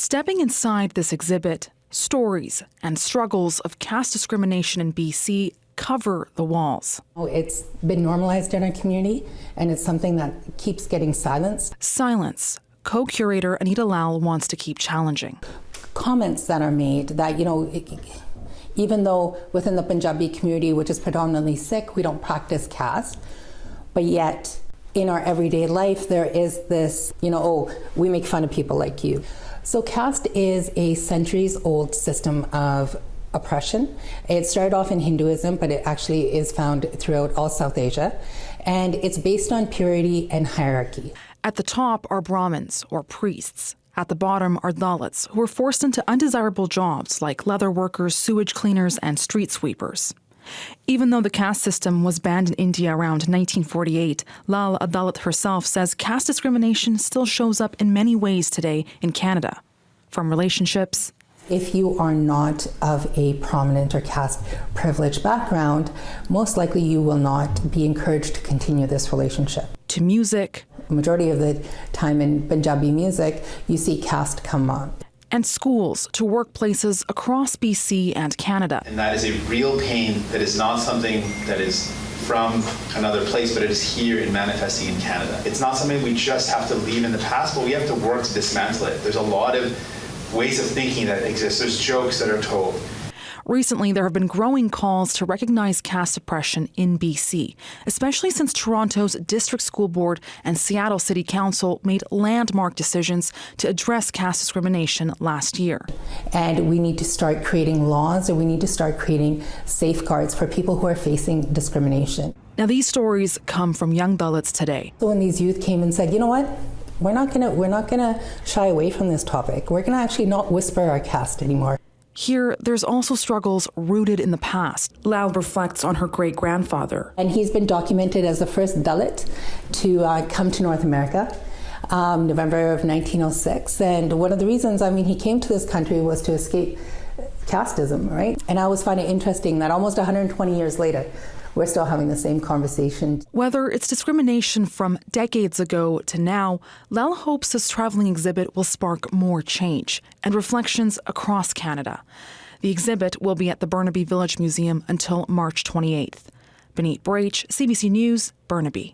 Stepping inside this exhibit, stories and struggles of caste discrimination in BC cover the walls. It's been normalized in our community, and it's something that keeps getting silenced. Silence. Co-curator Anita Lal wants to keep challenging. Comments that are made that, even though within the Punjabi community, which is predominantly Sikh, we don't practice caste, but yet in our everyday life, there is this, we make fun of people like you. So caste is a centuries-old system of oppression. It started off in Hinduism, but it actually is found throughout all South Asia. And it's based on purity and hierarchy. At the top are Brahmins, or priests. At the bottom are Dalits, who were forced into undesirable jobs like leather workers, sewage cleaners, and street sweepers. Even though the caste system was banned in India around 1948, Lal, a Dalit herself, says caste discrimination still shows up in many ways today in Canada. From relationships. If you are not of a prominent or caste privileged background, most likely you will not be encouraged to continue this relationship. To music. The majority of the time in Punjabi music, you see caste come up. And schools to workplaces across BC and Canada. And that is a real pain that is not something that is from another place, but it is here and manifesting in Canada. It's not something we just have to leave in the past, but we have to work to dismantle it. There's a lot of ways of thinking that exist. There's jokes that are told. Recently, there have been growing calls to recognize caste oppression in BC, especially since Toronto's District School Board and Seattle City Council made landmark decisions to address caste discrimination last year. And we need to start creating laws, or we need to start creating safeguards for people who are facing discrimination. Now, these stories come from young Dalits today. So when these youth came and said, you know what? We're not gonna shy away from this topic. We're gonna actually not whisper our caste anymore. Here, there's also struggles rooted in the past. Lal reflects on her great-grandfather. And he's been documented as the first Dalit to come to North America, November of 1906. And one of the reasons, he came to this country was to escape casteism, right? And I always find it interesting that almost 120 years later, we're still having the same conversation. Whether it's discrimination from decades ago to now, Lal hopes this traveling exhibit will spark more change and reflections across Canada. The exhibit will be at the Burnaby Village Museum until March 28th. Beneat Brach, CBC News, Burnaby.